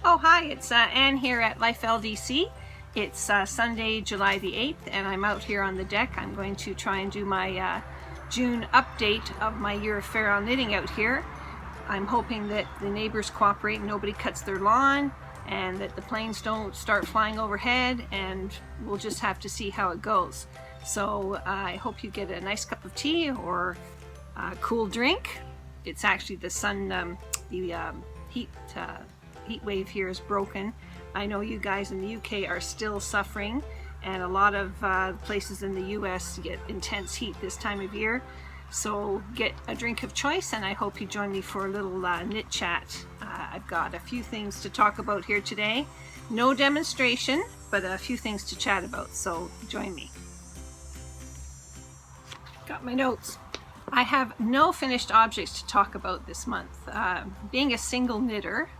Oh, hi, it's Anne here at Life LDC. It's Sunday, July the 8th, and I'm out here on the deck. I'm going to try and do my June update of my year of feral knitting out here. I'm hoping that the neighbors cooperate and nobody cuts their lawn, and that the planes don't start flying overhead, and we'll just have to see how it goes. So I hope you get a nice cup of tea or a cool drink. It's actually the sun, heat wave here is broken. I know you guys in the UK are still suffering, and a lot of places in the US get intense heat this time of year. So get a drink of choice, and I hope you join me for a little knit chat. I've got a few things to talk about here today. No demonstration, but a few things to chat about, so join me. Got my notes. I have no finished objects to talk about this month. Being a single knitter,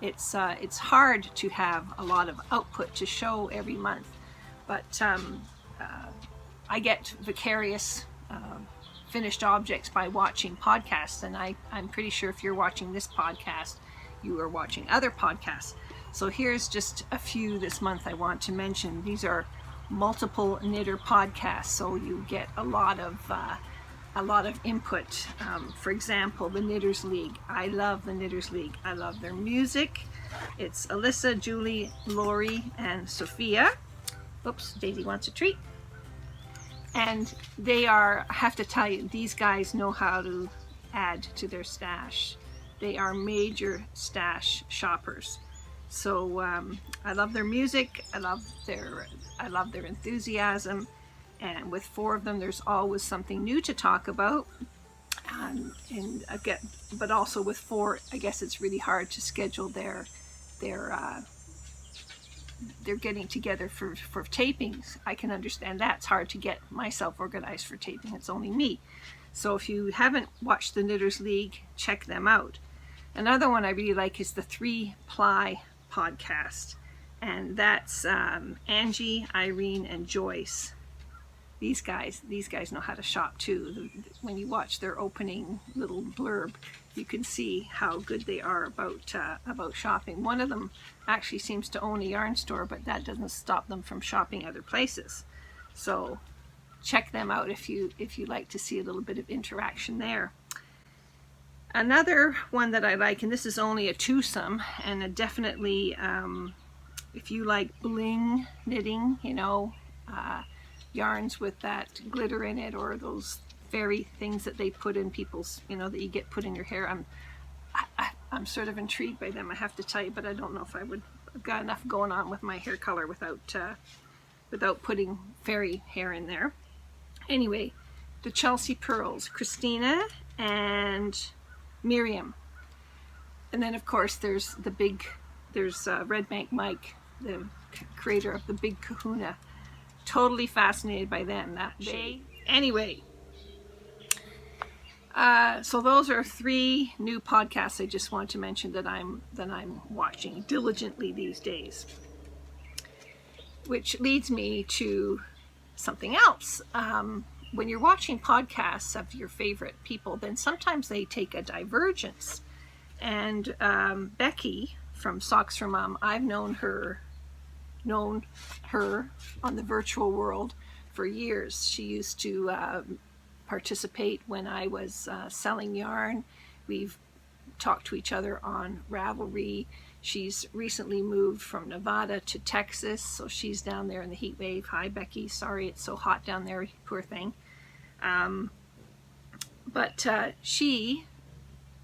it's hard to have a lot of output to show every month, but I get vicarious finished objects by watching podcasts, and I'm pretty sure if you're watching this podcast, you are watching other podcasts. So here's just a few this month I want to mention. These are multiple knitter podcasts, so you get a lot of input. For example, the Knitters League. I love the Knitters League. I love their music. It's Alyssa, Julie, Lori, and Sophia. Oops, Daisy wants a treat. And they are, I have to tell you, these guys know how to add to their stash. They are major stash shoppers. So I love their music. I love their enthusiasm. And with four of them, there's always something new to talk about. But also with four, I guess it's really hard to schedule their getting together for tapings. I can understand that. It's hard to get myself organized for taping. It's only me. So if you haven't watched the Knitters League, check them out. Another one I really like is the 3-Ply podcast. And that's Angie, Irene, and Joyce. These guys know how to shop too. When you watch their opening little blurb, you can see how good they are about shopping. One of them actually seems to own a yarn store, but that doesn't stop them from shopping other places. So check them out if you like to see a little bit of interaction there. Another one that I like, and this is only a twosome, and definitely if you like bling knitting, yarns with that glitter in it, or those fairy things that they put in people's, that you get put in your hair. I'm sort of intrigued by them, I have to tell you, but I don't know if I've got enough going on with my hair color without putting fairy hair in there. Anyway, the Chelsea Pearls, Christina and Miriam. And then of course there's Red Bank Mike, the creator of the Big Kahuna. Totally fascinated by them that day. Anyway, so those are 3 new podcasts I just want to mention that I'm watching diligently these days. Which leads me to something else. When you're watching podcasts of your favorite people, then sometimes they take a divergence. And Becky from Socks for Mom, I've known her on the virtual world for years. She used to participate when I was selling yarn. We've talked to each other on Ravelry. She's recently moved from Nevada to Texas, so she's down there in the heat wave. Hi Becky, sorry it's so hot down there, poor thing. But she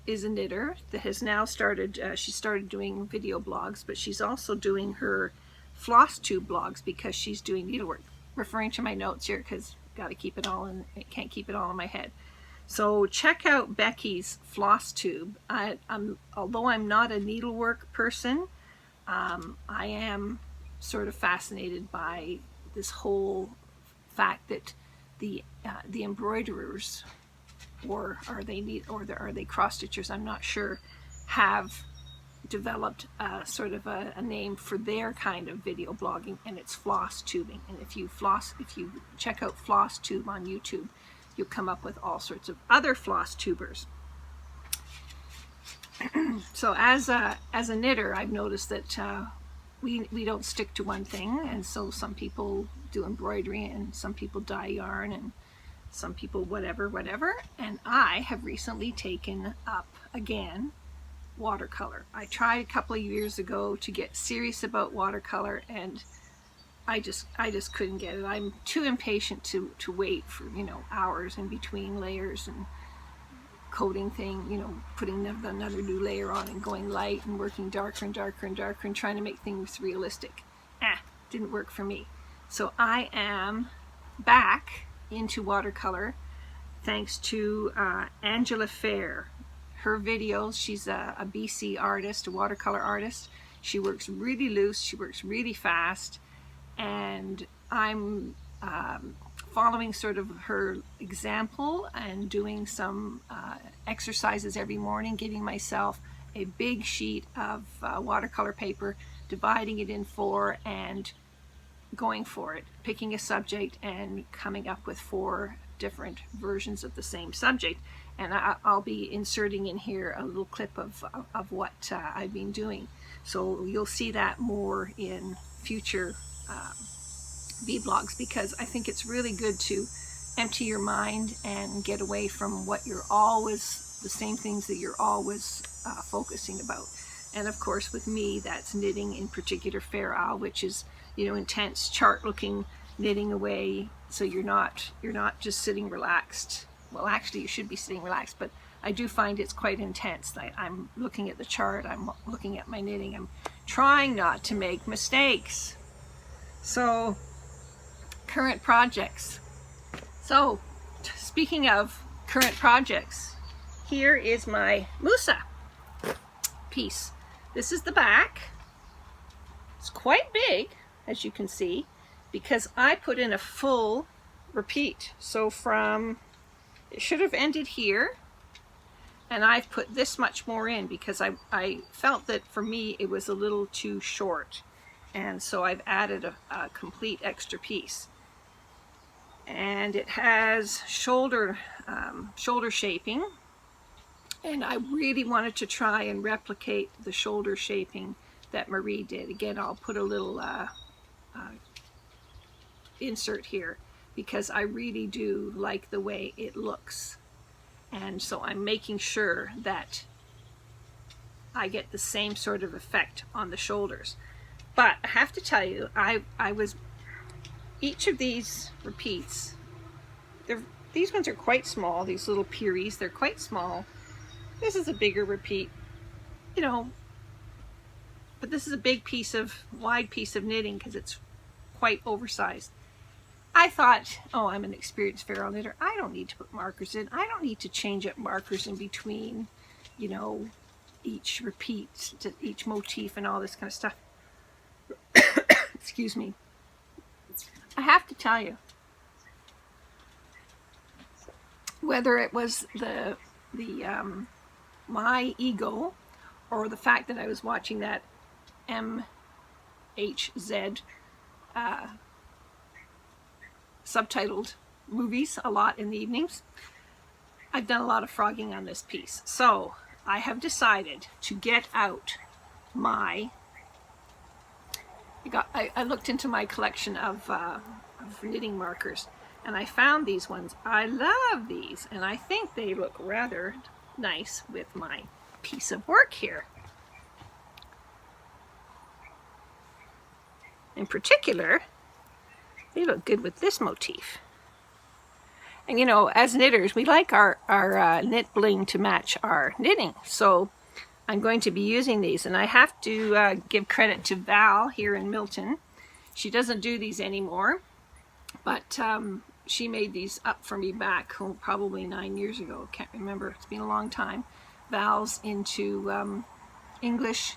is a knitter that has now started, she started doing video blogs, but she's also doing her Floss Tube blogs because she's doing needlework. Referring to my notes here because got to keep it all in. I can't keep it all in my head. So check out Becky's Floss Tube. Although I'm not a needlework person, I am sort of fascinated by this whole fact that the embroiderers, or are they cross stitchers? I'm not sure. Have developed sort of a name for their kind of video blogging, and it's floss tubing. And if you check out Floss Tube on YouTube, you'll come up with all sorts of other floss tubers. So as a knitter, I've noticed that we don't stick to one thing, and so some people do embroidery, and some people dye yarn, and some people whatever. And I have recently taken up again watercolor. I tried a couple of years ago to get serious about watercolor, and I just couldn't get it. I'm too impatient to wait for, you know, hours in between layers and coating thing, you know, putting another new layer on and going light and working darker and darker and darker and trying to make things realistic. Didn't work for me. So I am back into watercolor thanks to Angela Fair. Her videos, she's a BC artist, a watercolor artist. She works really loose, she works really fast, and I'm following sort of her example and doing some exercises every morning, giving myself a big sheet of watercolor paper, dividing it in 4 and going for it, picking a subject and coming up with 4 different versions of the same subject. And I'll be inserting in here a little clip of what I've been doing. So you'll see that more in future vlogs, because I think it's really good to empty your mind and get away from what you're always, the same things that you're always focusing about. And of course with me, that's knitting, in particular Fara, which is, you know, intense chart looking knitting away, so you're not just sitting relaxed. Well, actually you should be sitting relaxed, but I do find it's quite intense. I'm looking at the chart, I'm looking at my knitting, I'm trying not to make mistakes. So current projects. So speaking of current projects, here is my Musa piece. This is the back. It's quite big, as you can see, because I put in a full repeat. So from, it should have ended here, and I've put this much more in because I felt that for me it was a little too short, and so I've added a complete extra piece. And it has shoulder shaping, and I really wanted to try and replicate the shoulder shaping that Marie did. Again, I'll put a little insert here because I really do like the way it looks, and so I'm making sure that I get the same sort of effect on the shoulders. But I have to tell you, I was, each of these repeats, these ones are quite small, these little Peeries, they're quite small. This is a bigger repeat, you know, but this is a big piece of, wide piece of knitting because it's quite oversized. I thought, oh, I'm an experienced feral knitter, I don't need to put markers in, I don't need to change up markers in between, you know, each repeat, to each motif and all this kind of stuff. Excuse me. I have to tell you, whether it was my ego or the fact that I was watching that MHZ subtitled movies a lot in the evenings, I've done a lot of frogging on this piece. So I have decided to get out my, I looked into my collection of knitting markers, and I found these ones. I love these, and I think they look rather nice with my piece of work here. In particular, they look good with this motif. And you know, as knitters, we like our knit bling to match our knitting. So I'm going to be using these, and I have to give credit to Val here in Milton. She doesn't do these anymore, but she made these up for me back probably 9 years ago. Can't remember, it's been a long time. Val's into English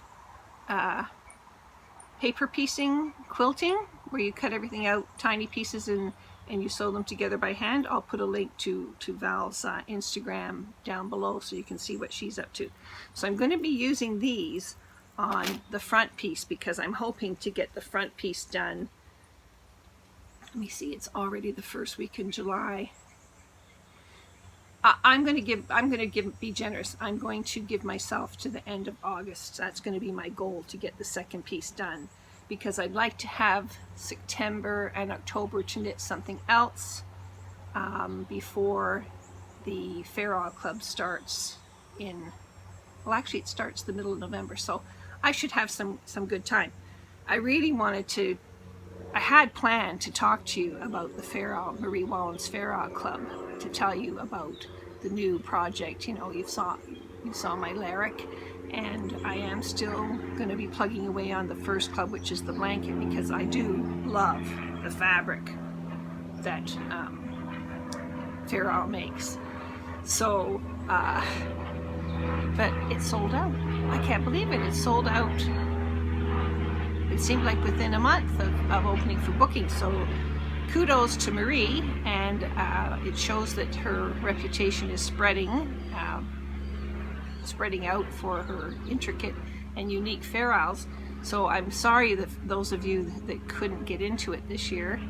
paper piecing quilting, where you cut everything out tiny pieces and you sew them together by hand. I'll put a link to Val's Instagram down below so you can see what she's up to. So I'm going to be using these on the front piece because I'm hoping to get the front piece done. Let me see, it's already the first week in July. I'm going to be generous. I'm going to give myself to the end of August. That's going to be my goal, to get the second piece done, because I'd like to have September and October to knit something else before the Fara Club starts in, well, actually it starts the middle of November, so I should have some good time. I really wanted to, I had planned to talk to you about the Marie Wallen's Fara Club, to tell you about the new project. You know, you saw my lyric, and I am still going to be plugging away on the first club, which is the blanket, because I do love the fabric that Fara makes. So, but it's sold out. I can't believe it. It's sold out. It seemed like within a month of opening for booking. So kudos to Marie, and it shows that her reputation is spreading out for her intricate and unique ferrules. So I'm sorry that those of you that couldn't get into it this year,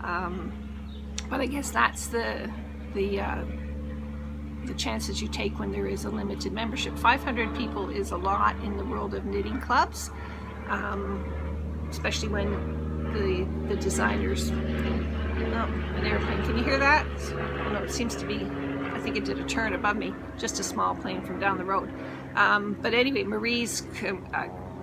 but I guess that's the chances you take when there is a limited membership. 500 people is a lot in the world of knitting clubs, especially when the designers. Oh, an airplane. Can you hear that? Oh, no, it seems to be, I think it did a turn above me, just a small plane from down the road. But anyway, Marie's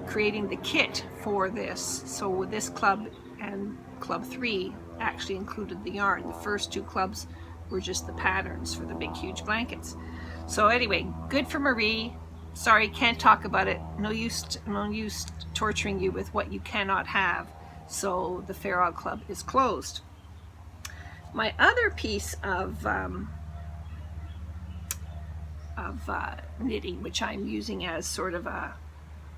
creating the kit for this. So this club and Club 3 actually included the yarn. The first two clubs were just the patterns for the big huge blankets. So anyway, good for Marie. Sorry, can't talk about it. No use torturing you with what you cannot have. So the Fara Club is closed. My other piece of knitting, which I'm using as sort of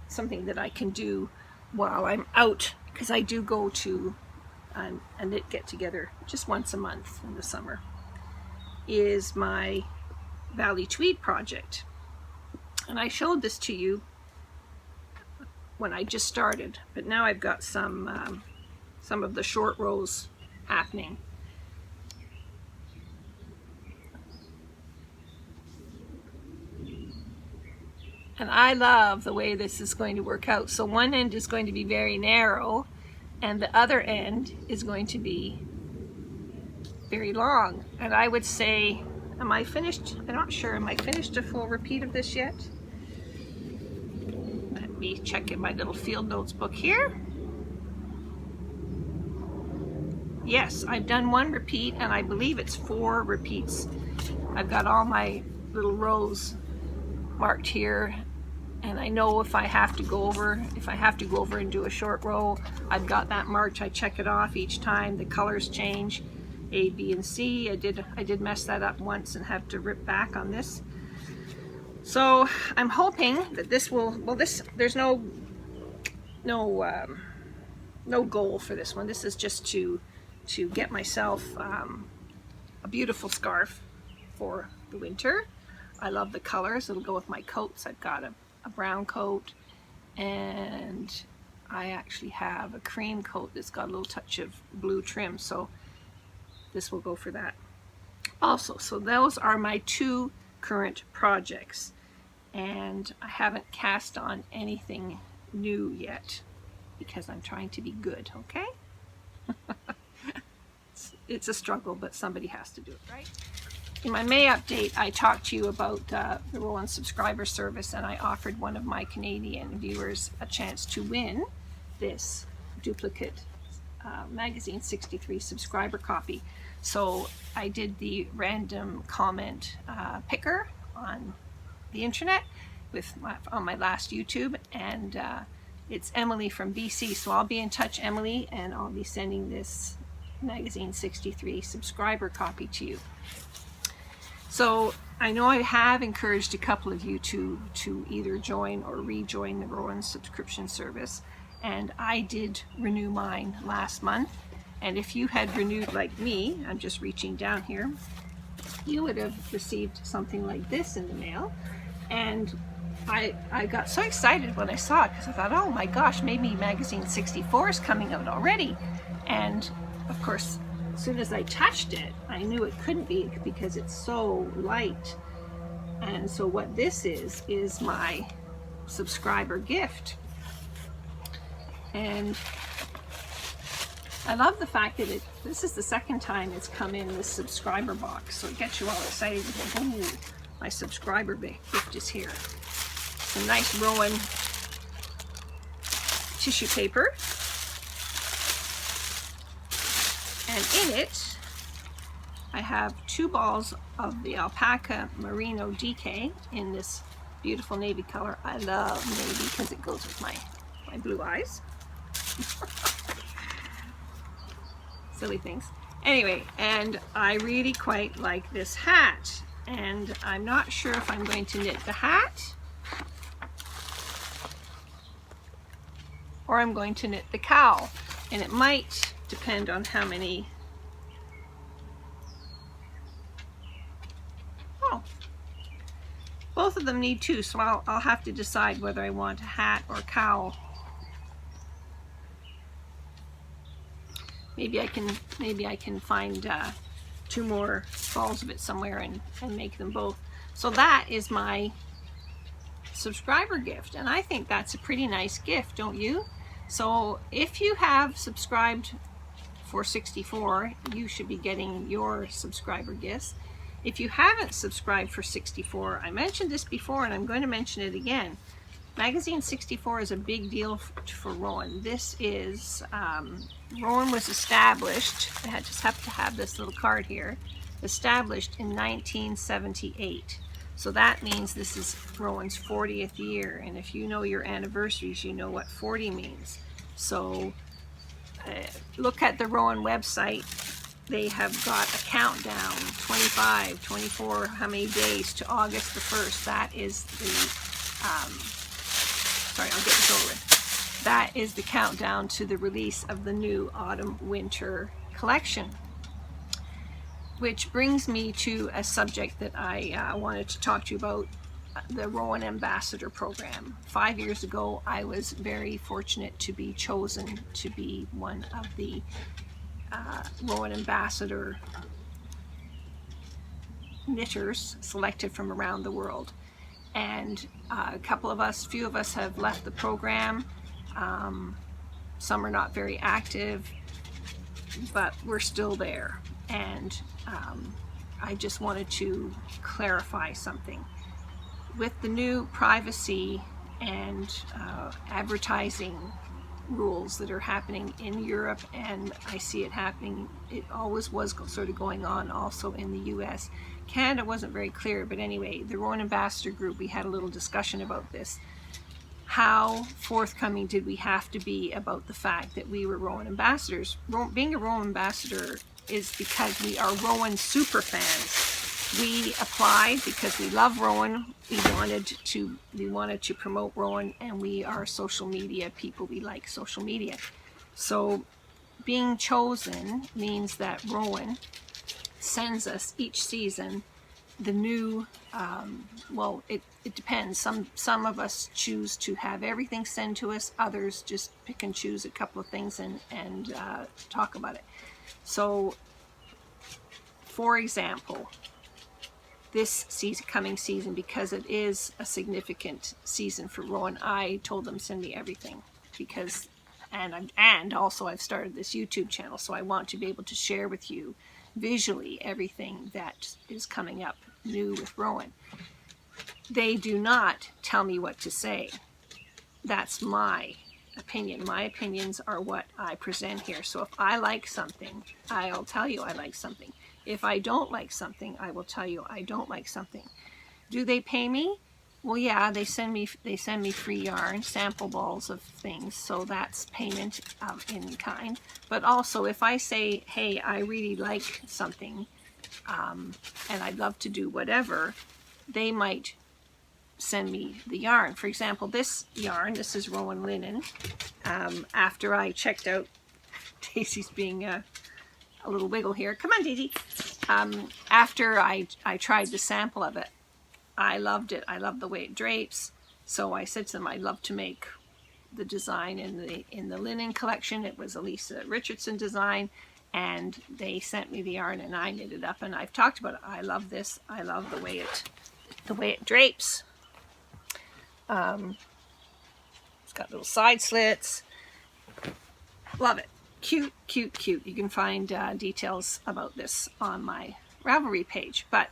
something that I can do while I'm out, because I do go to a knit get-together just once a month in the summer, is my Valley Tweed project. And I showed this to you when I just started, but now I've got some of the short rows happening. And I love the way this is going to work out. So one end is going to be very narrow, and the other end is going to be very long. And I would say, am I finished? I'm not sure. Am I finished a full repeat of this yet? Let me check in my little field notes book here. Yes, I've done one repeat, and I believe it's 4 repeats. I've got all my little rows marked here, and I know if I have to go over and do a short row, I've got that marked. I check it off each time. The colors change, A, B, and C. I did mess that up once and have to rip back on this. So I'm hoping that this will, well, there's no goal for this one. This is just to get myself a beautiful scarf for the winter. I love the colors. It'll go with my coats. I've got a brown coat, and I actually have a cream coat that's got a little touch of blue trim, so this will go for that also. So those are my 2 current projects, and I haven't cast on anything new yet because I'm trying to be good, okay? It's a struggle, but somebody has to do it, right? In my May update, I talked to you about the Rowan subscriber service, and I offered one of my Canadian viewers a chance to win this duplicate magazine 63 subscriber copy. So I did the random comment picker on the internet on my last YouTube, and it's Emily from BC. So I'll be in touch, Emily, and I'll be sending this magazine 63 subscriber copy to you. So I know I have encouraged a couple of you to either join or rejoin the Rowan subscription service, and I did renew mine last month. And if you had renewed like me, I'm just reaching down here, you would have received something like this in the mail. And I got so excited when I saw it, because I thought, oh my gosh, maybe magazine 64 is coming out already. And of course, as soon as I touched it, I knew it couldn't be because it's so light. And so what this is my subscriber gift. And I love the fact that this is the second time it's come in this subscriber box, so it gets you all excited. Oh, my subscriber gift is here. Some nice Rowan tissue paper, and in it I have 2 balls of the alpaca merino DK in this beautiful navy color. I love navy because it goes with my blue eyes. Silly things. Anyway, and I really quite like this hat, and I'm not sure if I'm going to knit the hat or I'm going to knit the cowl, and it might depend on how many. Oh, both of them need 2, so I'll have to decide whether I want a hat or cowl. Maybe I can find 2 more balls of it somewhere and make them both. So that is my subscriber gift, and I think that's a pretty nice gift, don't you? So if you have subscribed for 64, you should be getting your subscriber gifts. If you haven't subscribed for 64, I mentioned this before and I'm going to mention it again. Magazine 64 is a big deal for Rowan. This is, Rowan was established, I just have to have this little card here, established in 1978. So that means this is Rowan's 40th year, and if you know your anniversaries, you know what 40 means. So look at the Rowan website. They have got a countdown, 25, 24, how many days to August the 1st. That is the sorry, I'll get this over with. That is the countdown to the release of the new autumn-winter collection. Which brings me to a subject that I wanted to talk to you about, the Rowan Ambassador program. 5 years ago, I was very fortunate to be chosen to be one of the Rowan Ambassador knitters selected from around the world. And few of us have left the program. Some are not very active, but we're still there. And I just wanted to clarify something. With the new privacy and advertising rules that are happening in Europe, and I see it happening, it always was sort of going on also in the US. Canada wasn't very clear, but anyway, the Rowan Ambassador group, we had a little discussion about this. How forthcoming did we have to be about the fact that we were Rowan Ambassadors? Being a Rowan Ambassador is because we are Rowan super fans. We applied because we love Rowan. We wanted to promote Rowan, and we are social media people. We like social media. So being chosen means that Rowan sends us each season the new, well, it depends. Some of us choose to have everything sent to us. Others just pick and choose a couple of things and talk about it. So, for example, this coming season, because it is a significant season for Rowan, I told them send me everything because, and also I've started this YouTube channel, so I want to be able to share with you visually everything that is coming up new with Rowan. They do not tell me what to say. That's my opinion. My opinions are what I present here. So if I like something, I'll tell you I like something. If I don't like something, I will tell you I don't like something. Do they pay me? Well, yeah, they send me free yarn, sample balls of things, so that's payment in kind. But also, if I say, hey, I really like something, and I'd love to do whatever, they might send me the yarn. For example, this yarn, this is Rowan linen. After I checked out, Daisy's being a little wiggle here. Come on, Daisy. After I tried the sample of it, I loved it. I love the way it drapes. So I said to them, I'd love to make the design in the linen collection. It was a Lisa Richardson design, and they sent me the yarn and I knit it up, and I've talked about it. I love this. I love the way it drapes. It's got little side slits. Love it. Cute, cute, cute. You can find details about this on my Ravelry page. But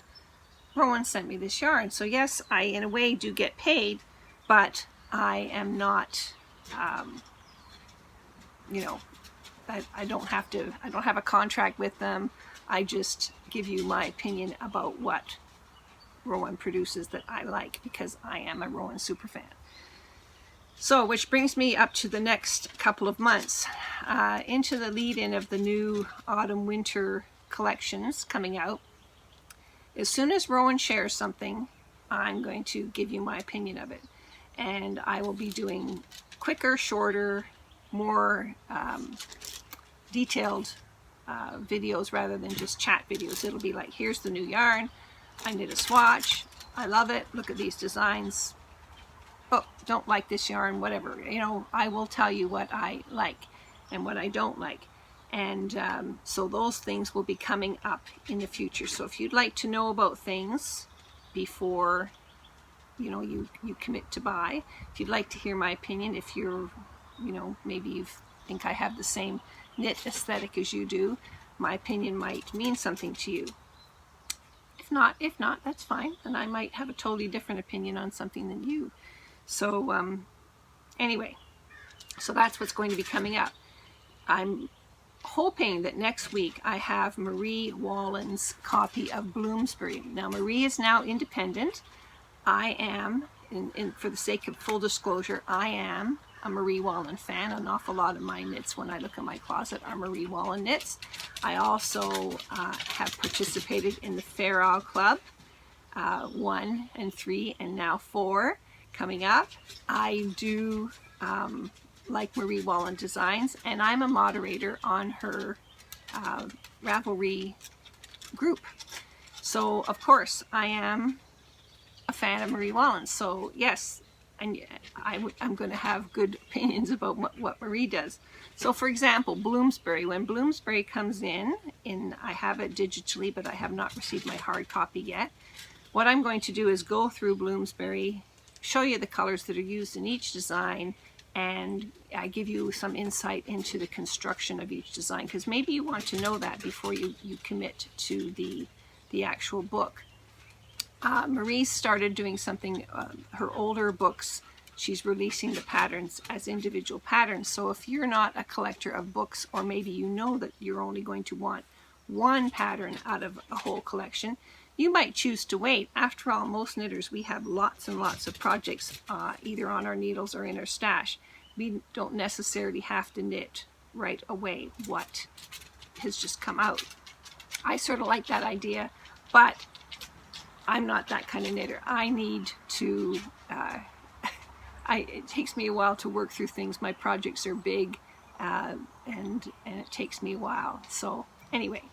Rowan sent me this yarn. So yes, I in a way do get paid, but I am not, you know, I don't have a contract with them. I just give you my opinion about what Rowan produces that I like, because I am a Rowan superfan. So, which brings me up to the next couple of months, into the lead-in of the new autumn-winter collections coming out. As soon as Rowan shares something, I'm going to give you my opinion of it. And I will be doing quicker, shorter, more detailed videos rather than just chat videos. It'll be like, here's the new yarn, I knit a swatch, I love it, look at these designs. Oh, don't like this yarn, whatever. You know, I will tell you what I like and what I don't like. And so those things will be coming up in the future. So if you'd like to know about things before, you know, you commit to buy, if you'd like to hear my opinion, if you're, you know, maybe you think I have the same knit aesthetic as you do, my opinion might mean something to you. If not, that's fine. And I might have a totally different opinion on something than you. So anyway, so that's what's going to be coming up. I'm hoping that next week I have Marie Wallen's copy of Bloomsbury. Now Marie is now independent. I am, for the sake of full disclosure, I am a Marie Wallen fan. An awful lot of my knits, when I look in my closet, are Marie Wallen knits. I also have participated in the Fara Club, 1 and 3 and now 4 coming up. I do like Marie Wallen designs, and I'm a moderator on her Ravelry group. So of course I am a fan of Marie Wallen. So yes, and I'm going to have good opinions about what Marie does. So for example, Bloomsbury, when Bloomsbury comes in, I have it digitally, but I have not received my hard copy yet. What I'm going to do is go through Bloomsbury, show you the colors that are used in each design, and I give you some insight into the construction of each design, because maybe you want to know that before you commit to the actual book. Marie started doing something, her older books, she's releasing the patterns as individual patterns. So if you're not a collector of books, or maybe you know that you're only going to want one pattern out of a whole collection, you might choose to wait. After all, most knitters, we have lots and lots of projects either on our needles or in our stash. We don't necessarily have to knit right away what has just come out. I sort of like that idea, but I'm not that kind of knitter. I need to, it takes me a while to work through things. My projects are big, and it takes me a while. So anyway,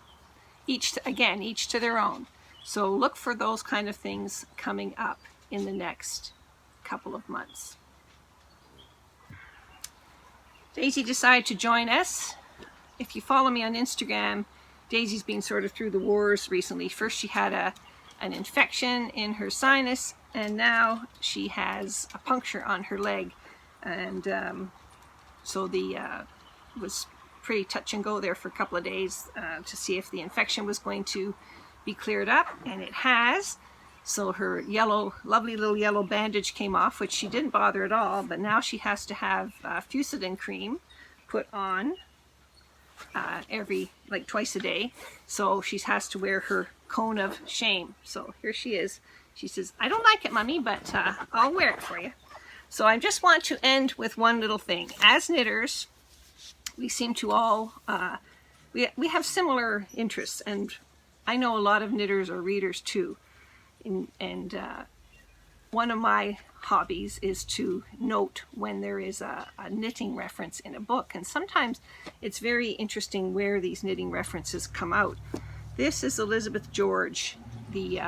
each to their own. So look for those kind of things coming up in the next couple of months. Daisy decided to join us. If you follow me on Instagram, Daisy's been sort of through the wars recently. First she had an infection in her sinus, and now she has a puncture on her leg. And so was pretty touch and go there for a couple of days to see if the infection was going to be cleared up, and it has. So her lovely little yellow bandage came off, which she didn't bother at all, but now she has to have Fusidin cream put on twice a day. So she has to wear her cone of shame. So here she is. She says, I don't like it, Mummy, but I'll wear it for you. So I just want to end with one little thing. As knitters, we seem to all, we have similar interests, and I know a lot of knitters or readers too. And one of my hobbies is to note when there is a knitting reference in a book. And sometimes it's very interesting where these knitting references come out. This is Elizabeth George, the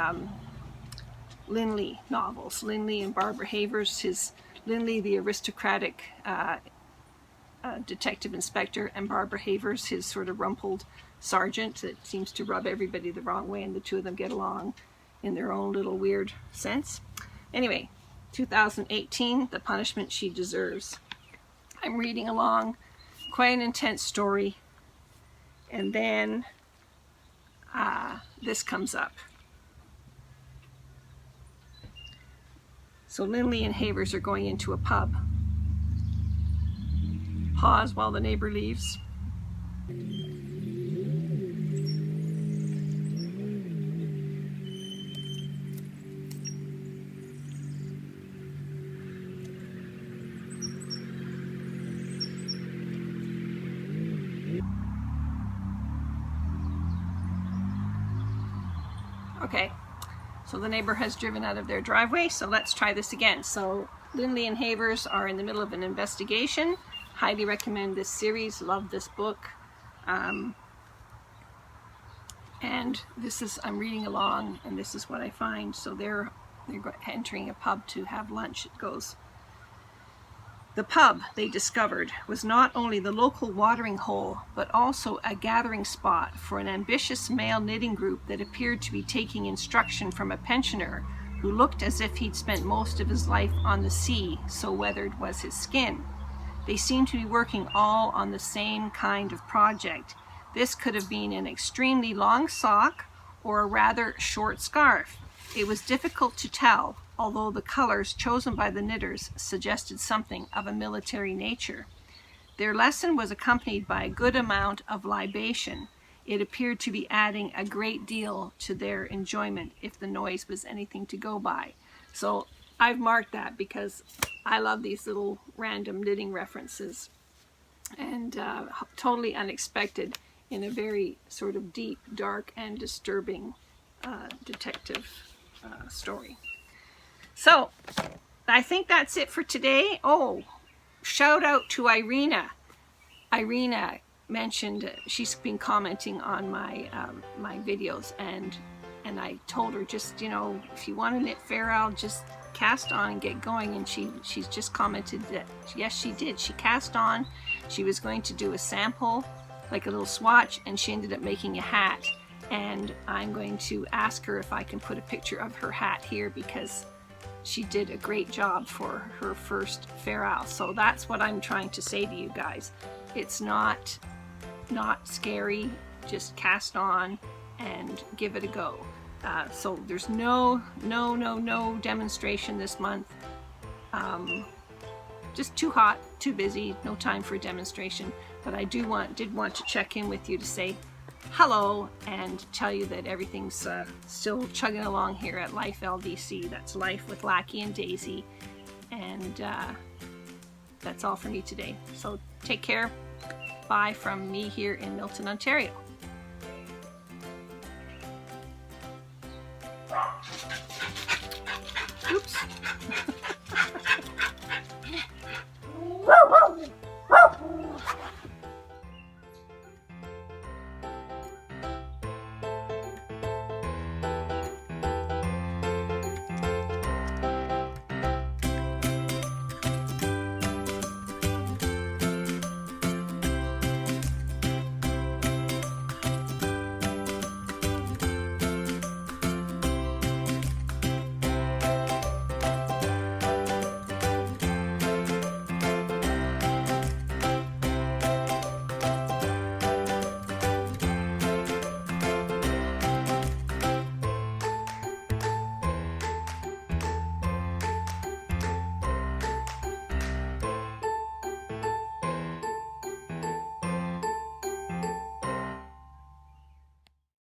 Linley novels. Linley and Barbara Havers, Linley, the aristocratic detective inspector, and Barbara Havers, his sort of rumpled sergeant that seems to rub everybody the wrong way, and the two of them get along in their own little weird sense. Anyway, 2018, The Punishment She Deserves. I'm reading along, quite an intense story, and then this comes up. So Lindley and Havers are going into a pub. Pause while the neighbor leaves. Okay, so the neighbor has driven out of their driveway, so let's try this again. So Lindley and Havers are in the middle of an investigation. Highly recommend this series, love this book. And this is, I'm reading along, and this is what I find. So they're entering a pub to have lunch. It goes, the pub, they discovered, was not only the local watering hole, but also a gathering spot for an ambitious male knitting group that appeared to be taking instruction from a pensioner who looked as if he'd spent most of his life on the sea, so weathered was his skin. They seemed to be working all on the same kind of project. This could have been an extremely long sock or a rather short scarf. It was difficult to tell, although the colors chosen by the knitters suggested something of a military nature. Their lesson was accompanied by a good amount of libation. It appeared to be adding a great deal to their enjoyment, if the noise was anything to go by. So I've marked that because I love these little random knitting references, and totally unexpected in a very sort of deep, dark, and disturbing detective story. So I think that's it for today. Oh, shout out to Irina. Irina mentioned she's been commenting on my my videos, and I told her, just, you know, if you want to knit Fara, just cast on and get going. And she's just commented that yes, she did. She cast on. She was going to do a sample, like a little swatch, and she ended up making a hat. And I'm going to ask her if I can put a picture of her hat here, because she did a great job for her first Fara. So that's what I'm trying to say to you guys. It's not scary. Just cast on and give it a go. So there's no demonstration this month. Just too hot, too busy, no time for a demonstration. But I did want to check in with you to say hello and tell you that everything's still chugging along here at Life LDC. That's Life with Lackey and Daisy. And that's all for me today. So take care. Bye from me here in Milton, Ontario.